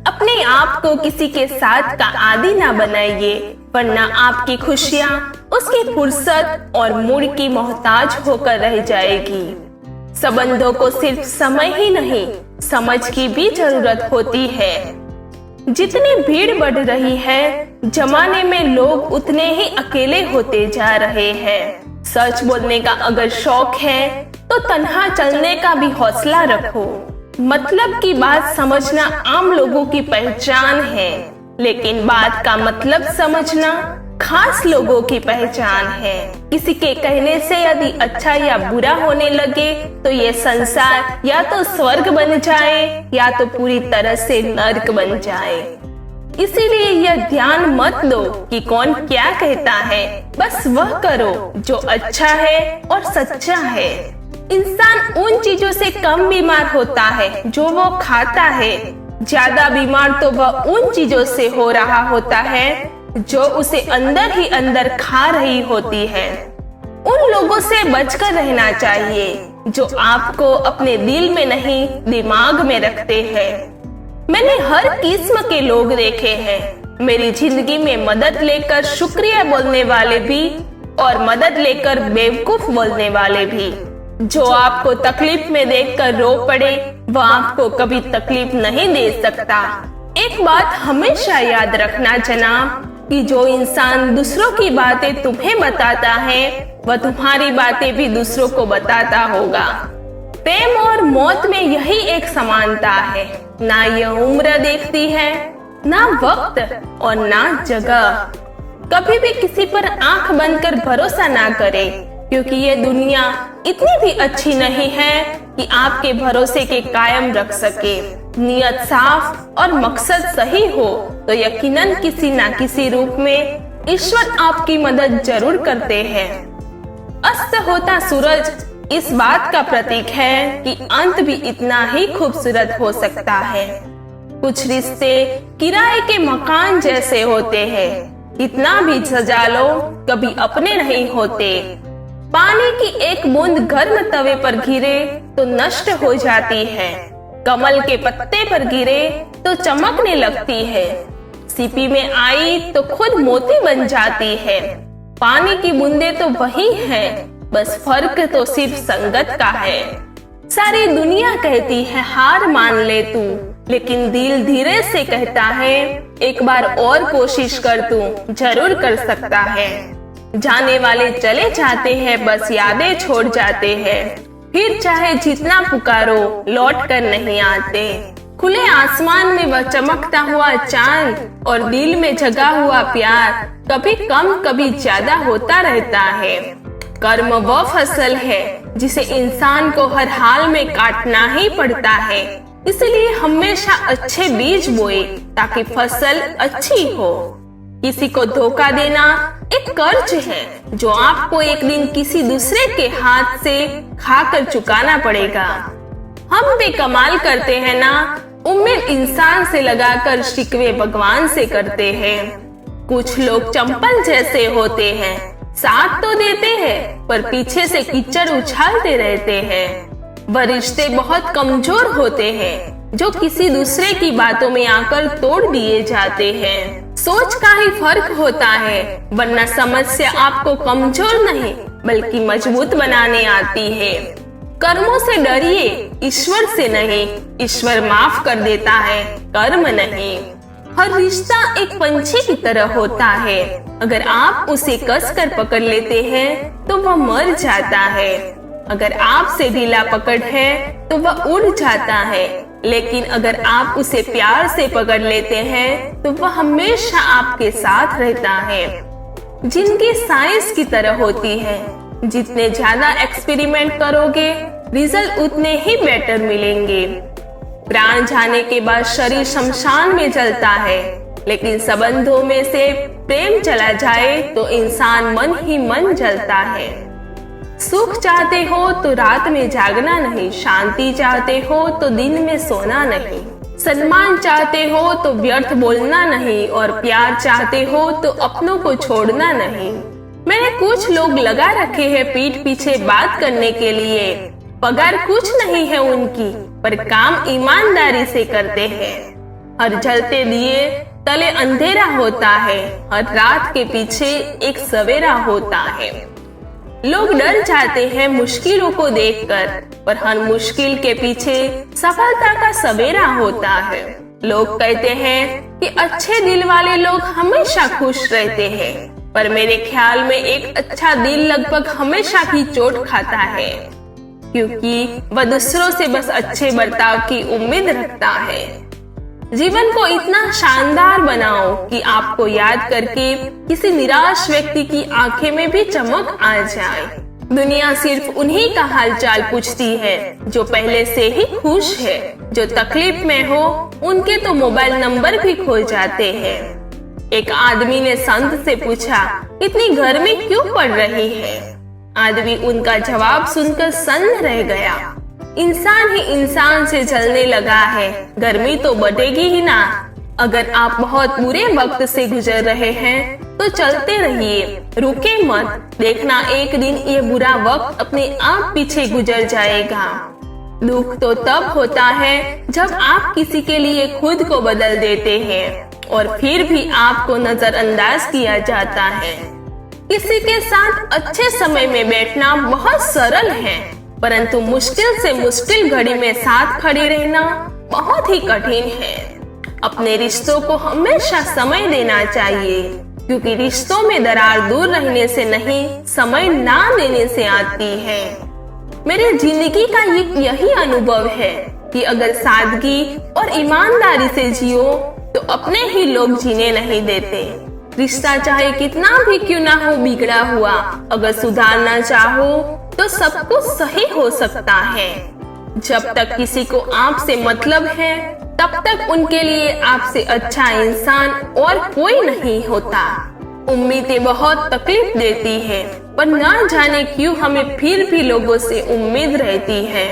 अपने आप को किसी के साथ का आदी ना बनाइए, वरना आपकी खुशियाँ उसकी फुर्सत और मूड की मोहताज होकर रह जाएगी। संबंधों को सिर्फ समय ही नहीं, समझ की भी जरूरत होती है। जितनी भीड़ बढ़ रही है जमाने में, लोग उतने ही अकेले होते जा रहे हैं। सच बोलने का अगर शौक है तो तन्हा चलने का भी हौसला रखो। मतलब की बात समझना आम लोगों की पहचान है, लेकिन बात का मतलब समझना खास लोगों की पहचान है। किसी के कहने से यदि अच्छा या बुरा होने लगे तो ये संसार या तो स्वर्ग बन जाए या तो पूरी तरह से नर्क बन जाए। इसीलिए यह ध्यान मत दो कि कौन क्या कहता है, बस वह करो जो अच्छा है और सच्चा है। इंसान उन चीजों से कम बीमार होता है जो वो खाता है, ज्यादा बीमार तो वह उन चीजों से हो रहा होता है जो उसे अंदर ही अंदर खा रही होती है। उन लोगों से बचकर रहना चाहिए जो आपको अपने दिल में नहीं, दिमाग में रखते हैं। मैंने हर किस्म के लोग देखे हैं। मेरी जिंदगी में मदद लेकर शुक्रिया बोलने वाले भी और मदद लेकर बेवकूफ बोलने वाले भी। जो आपको तकलीफ में देखकर रो पड़े वह आपको कभी तकलीफ नहीं दे सकता। एक बात हमेशा याद रखना जनाब, कि जो इंसान दूसरों की बातें तुम्हें बताता है वह तुम्हारी बातें भी दूसरों को बताता होगा। प्रेम और मौत में यही एक समानता है। ना यह उम्र देखती है, ना वक्त और ना जगह। कभी भी किसी पर आंख बंद कर भरोसा ना करें, क्योंकि ये दुनिया इतनी भी अच्छी नहीं है कि आपके भरोसे के कायम रख सके। नियत साफ और मकसद सही हो तो यकीनन किसी ना किसी रूप में ईश्वर आपकी मदद जरूर करते हैं। अस्त होता सूरज इस बात का प्रतीक है कि अंत भी इतना ही खूबसूरत हो सकता है। कुछ रिश्ते किराए के मकान जैसे होते हैं, इतना भी सजा लो कभी अपने नहीं होते। पानी की एक बूंद गर्म तवे पर गिरे तो नष्ट हो जाती है, कमल के पत्ते पर गिरे तो चमकने लगती है, सीपी में आई तो खुद मोती बन जाती है। पानी की बूंदे तो वही हैं, बस फर्क तो सिर्फ संगत का है। सारी दुनिया कहती है हार मान ले तू, लेकिन दिल धीरे से कहता है एक बार और कोशिश कर, तू जरूर कर सकता है। जाने वाले चले जाते हैं, बस यादें छोड़ जाते हैं, फिर चाहे जितना पुकारो लौट कर नहीं आते। खुले आसमान में वह चमकता हुआ चांद और दिल में जगा हुआ प्यार कभी कम कभी ज्यादा होता रहता है। कर्म वह फसल है जिसे इंसान को हर हाल में काटना ही पड़ता है, इसलिए हमेशा अच्छे बीज बोए ताकि फसल अच्छी हो। किसी को धोखा देना एक कर्ज है जो आपको एक दिन किसी दूसरे के हाथ से खाकर चुकाना पड़ेगा। हम भी कमाल करते हैं ना, उम्मीद इंसान से लगाकर शिकवे भगवान से करते हैं। कुछ लोग चंपल जैसे होते हैं, साथ तो देते हैं पर पीछे से कीचड़ उछालते रहते हैं। वह रिश्ते बहुत कमजोर होते हैं जो किसी दूसरे की बातों में आकर तोड़ दिए जाते हैं। सोच का ही फर्क होता है, वरना समस्या आपको कमजोर नहीं बल्कि मजबूत बनाने आती है। कर्मों से डरिए, ईश्वर से नहीं। ईश्वर माफ कर देता है, कर्म नहीं। हर रिश्ता एक पंछी की तरह होता है, अगर आप उसे कसकर पकड़ लेते हैं तो वह मर जाता है। अगर आपसे ढीला पकड़ है तो वह उड़ जाता है, लेकिन अगर आप उसे प्यार से पकड़ लेते हैं तो वह हमेशा आपके साथ रहता है। जिंदगी साइंस की तरह होती है, जितने ज्यादा एक्सपेरिमेंट करोगे रिजल्ट उतने ही बेटर मिलेंगे। प्राण जाने के बाद शरीर शमशान में जलता है, लेकिन संबंधों में से प्रेम चला जाए तो इंसान मन ही मन जलता है। सुख चाहते हो तो रात में जागना नहीं, शांति चाहते हो तो दिन में सोना नहीं, सम्मान चाहते हो तो व्यर्थ बोलना नहीं, और प्यार चाहते हो तो अपनों को छोड़ना नहीं। मैंने कुछ लोग लगा रखे हैं पीठ पीछे बात करने के लिए, पगार कुछ नहीं है उनकी, पर काम ईमानदारी से करते हैं। हर जलते दिए तले अंधेरा होता है, हर रात के पीछे एक सवेरा होता है। लोग डर जाते हैं मुश्किलों को देखकर, पर हर मुश्किल के पीछे सफलता का सवेरा होता है। लोग कहते हैं कि अच्छे दिल वाले लोग हमेशा खुश रहते हैं, पर मेरे ख्याल में एक अच्छा दिल लगभग हमेशा ही चोट खाता है, क्योंकि वह दूसरों से बस अच्छे बर्ताव की उम्मीद रखता है। जीवन को इतना शानदार बनाओ कि आपको याद करके किसी निराश व्यक्ति की आंखें में भी चमक आ जाए। दुनिया सिर्फ उन्हीं का हालचाल पूछती है जो पहले से ही खुश है। जो तकलीफ में हो उनके तो मोबाइल नंबर भी खो जाते हैं। एक आदमी ने संत से पूछा, इतनी गर्मी क्यों पड़ रही है? आदमी उनका जवाब सुनकर सन्न रह गया। इंसान ही इंसान से जलने लगा है, गर्मी तो बढ़ेगी ही ना। अगर आप बहुत बुरे वक्त से गुजर रहे हैं तो चलते रहिए, रुके मत। देखना एक दिन ये बुरा वक्त अपने आप पीछे गुजर जाएगा। दुख तो तब होता है जब आप किसी के लिए खुद को बदल देते हैं और फिर भी आपको नजरअंदाज किया जाता है। किसी के साथ अच्छे समय में बैठना बहुत सरल है, परंतु मुश्किल से मुश्किल घड़ी में साथ खड़ी रहना बहुत ही कठिन है। अपने रिश्तों को हमेशा समय देना चाहिए, क्योंकि रिश्तों में दरार दूर रहने से नहीं, समय ना देने से आती है। मेरे जिंदगी का यही अनुभव है कि अगर सादगी और ईमानदारी से जियो तो अपने ही लोग जीने नहीं देते। रिश्ता चाहे कितना भी क्यों ना हो बिगड़ा हुआ, अगर सुधारना चाहो तो सब कुछ सही हो सकता है। जब तक किसी को आपसे मतलब है तब तक उनके लिए आपसे अच्छा इंसान और कोई नहीं होता। उम्मीदें बहुत तकलीफ देती है, पर ना जाने क्यों हमें फिर भी लोगों से उम्मीद रहती है।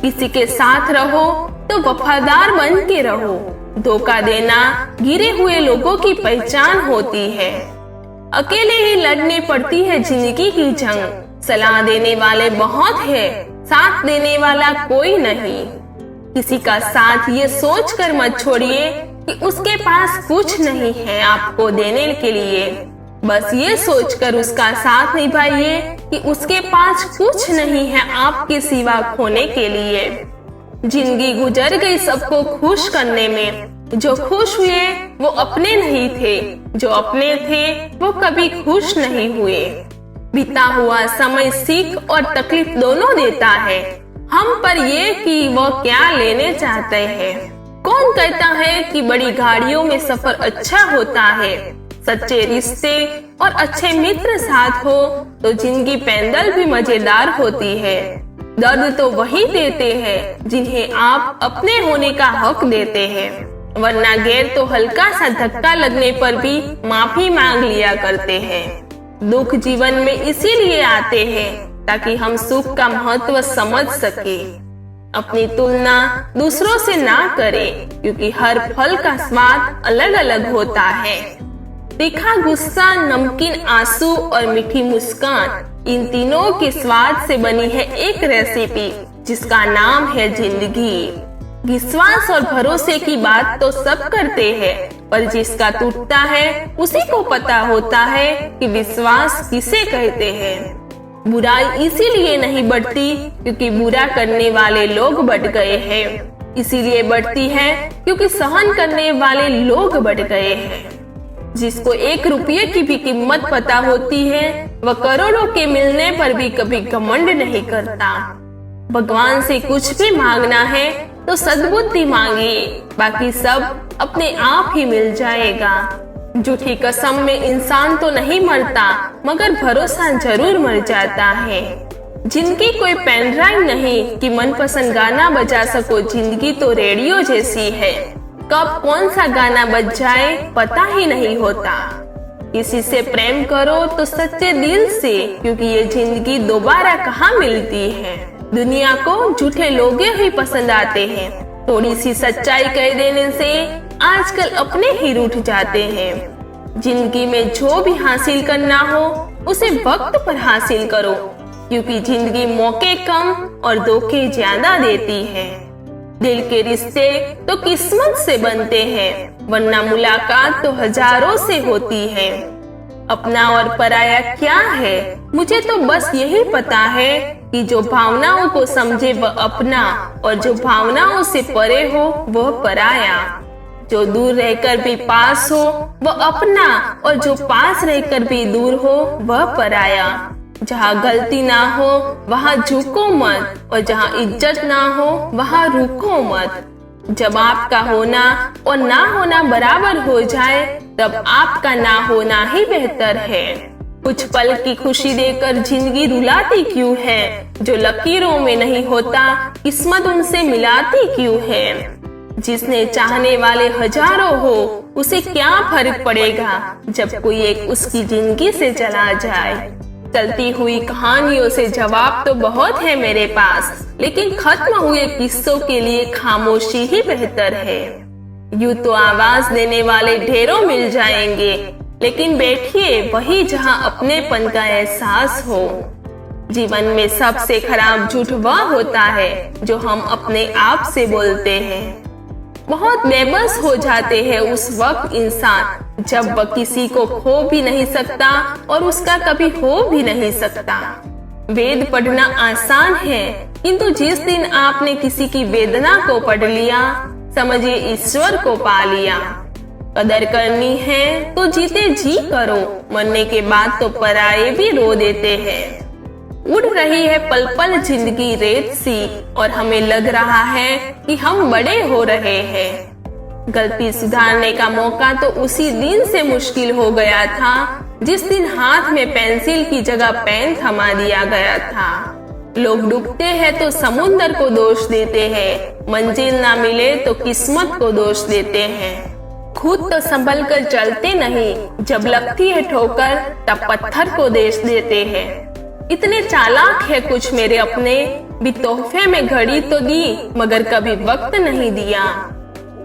किसी के साथ रहो तो वफादार बन के रहो। धोखा देना गिरे हुए लोगों की पहचान होती है। अकेले ही लड़नी पड़ती है जिंदगी की जंग। सलाह देने वाले बहुत है, साथ देने वाला कोई नहीं। किसी का साथ ये सोच कर मत छोड़िए कि उसके पास कुछ नहीं है आपको देने के लिए। बस ये सोचकर उसका साथ निभाइए कि उसके पास कुछ नहीं है आपके सिवा खोने के लिए। जिंदगी गुजर गई सबको खुश करने में। जो खुश हुए वो अपने नहीं थे, जो अपने थे वो कभी खुश नहीं हुए। बीता हुआ समय सीख और तकलीफ दोनों देता है हम पर ये कि वो क्या लेने चाहते हैं। कौन कहता है कि बड़ी गाड़ियों में सफर अच्छा होता है? सच्चे रिश्ते और अच्छे मित्र साथ हो तो जिंदगी पैदल भी मजेदार होती है। दर्द तो वही देते हैं जिन्हें आप अपने होने का हक देते हैं, वरना गैर तो हल्का सा धक्का लगने पर भी माफी मांग लिया करते हैं। दुख जीवन में इसीलिए आते हैं ताकि हम सुख का महत्व समझ सके। अपनी तुलना दूसरों से ना करें, क्योंकि हर फल का स्वाद अलग अलग होता है। तीखा गुस्सा, नमकीन आंसू और मीठी मुस्कान, इन तीनों के स्वाद से बनी है एक रेसिपी जिसका नाम है जिंदगी। विश्वास और भरोसे की बात तो सब करते हैं, पर जिसका टूटता है उसी को पता होता है कि विश्वास किसे कहते हैं। बुराई इसीलिए नहीं बढ़ती क्योंकि बुरा करने वाले लोग बढ़ गए हैं, इसीलिए बढ़ती है क्योंकि सहन करने वाले लोग बढ़ गए हैं। जिसको 1 रुपये की भी कीमत पता होती है वह करोड़ों के मिलने पर भी कभी घमंड नहीं करता। भगवान से कुछ भी मांगना है तो सद्बुद्धि मांगिए, बाकी सब अपने आप ही मिल जाएगा। झूठी कसम में इंसान तो नहीं मरता, मगर भरोसा जरूर मर जाता है। जिंदगी कोई पेन ड्राइव नहीं कि मनपसंद गाना बजा सको। जिंदगी तो रेडियो जैसी है, कब कौन सा गाना बज जाए पता ही नहीं होता। किसी से प्रेम करो तो सच्चे दिल से, क्योंकि ये जिंदगी दोबारा कहाँ मिलती है। दुनिया को झूठे लोग ही पसंद आते हैं। थोड़ी सी सच्चाई कह देने से आजकल अपने ही रूठ जाते हैं। जिंदगी में जो भी हासिल करना हो उसे वक्त पर हासिल करो, क्योंकि जिंदगी मौके कम और धोखे ज्यादा देती है। दिल के रिश्ते तो किस्मत से बनते हैं, वरना मुलाकात तो हजारों से होती है। अपना और पराया क्या है, मुझे तो बस यही पता है कि जो भावनाओं को समझे वह अपना, और जो भावनाओं से परे हो वह पराया। जो दूर रहकर भी पास हो वह अपना, और जो पास रहकर भी दूर हो वह पराया। जहाँ गलती ना हो वहाँ झुको मत, और जहाँ इज्जत ना हो वहाँ रुको मत। जब आपका होना और ना होना बराबर हो जाए, तब आपका ना होना ही बेहतर है। कुछ पल की खुशी देकर जिंदगी रुलाती क्यों है, जो लकीरों में नहीं होता किस्मत उनसे मिलाती क्यों है। जिसने चाहने वाले हजारों हो, उसे क्या फर्क पड़ेगा जब कोई एक उसकी जिंदगी से चला जाए। चलती हुई कहानियों से जवाब तो बहुत है मेरे पास, लेकिन खत्म हुए किस्सों के लिए खामोशी ही बेहतर है। यूं तो आवाज देने वाले ढेरों मिल जाएंगे, लेकिन बैठिए वही जहां अपनेपन का एहसास हो। जीवन में सबसे खराब झूठ वह होता है जो हम अपने आप से बोलते हैं। बहुत बेबस हो जाते हैं उस वक्त इंसान जब वह किसी को खो भी नहीं सकता और उसका कभी हो भी नहीं सकता। वेद पढ़ना आसान है, किंतु जिस दिन आपने किसी की वेदना को पढ़ लिया, समझिए ईश्वर को पा लिया। कदर करनी है तो जीते जी करो, मरने के बाद तो पराये भी रो देते हैं। उड़ रही है पल पल जिंदगी रेत सी, और हमें लग रहा है कि हम बड़े हो रहे हैं। गलती सुधारने का मौका तो उसी दिन से मुश्किल हो गया था जिस दिन हाथ में पेंसिल की जगह पेन थमा दिया गया था। लोग डूबते हैं तो समुंदर को दोष देते हैं, मंजिल ना मिले तो किस्मत को दोष देते हैं। खुद तो संभल कर चलते नहीं, जब लगती है ठोकर तब पत्थर को दोष देते हैं। इतने चालाक है कुछ मेरे अपने, भी तोहफे में घड़ी तो दी मगर कभी वक्त नहीं दिया।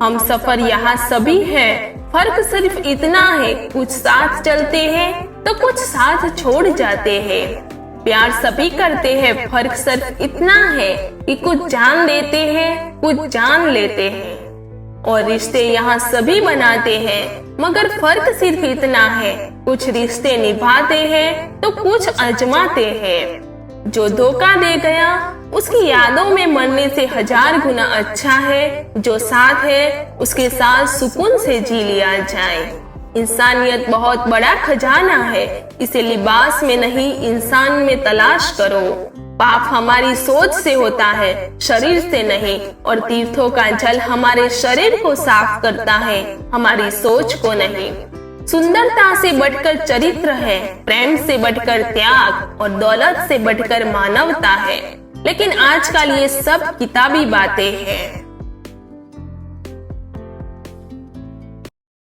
हम सफर यहाँ सभी है, फर्क सिर्फ इतना है कुछ साथ चलते हैं तो कुछ साथ छोड़ जाते हैं। प्यार सभी करते हैं, फर्क सिर्फ इतना है कि कुछ जान देते हैं कुछ जान लेते हैं। और रिश्ते यहाँ सभी बनाते हैं, मगर फर्क सिर्फ इतना है कुछ रिश्ते निभाते हैं तो कुछ आजमाते हैं। जो धोखा दे गया उसकी यादों में मरने से 1000 गुना अच्छा है जो साथ है उसके साथ सुकून से जी लिया जाए। इंसानियत बहुत बड़ा खजाना है, इसे लिबास में नहीं इंसान में तलाश करो। पाप हमारी सोच से होता है, शरीर से नहीं, और तीर्थों का जल हमारे शरीर को साफ करता है, हमारी सोच को नहीं। सुंदरता से बढ़कर चरित्र है, प्रेम से बढ़कर त्याग, और दौलत से बढ़कर मानवता है। लेकिन आजकल ये सब किताबी बातें हैं।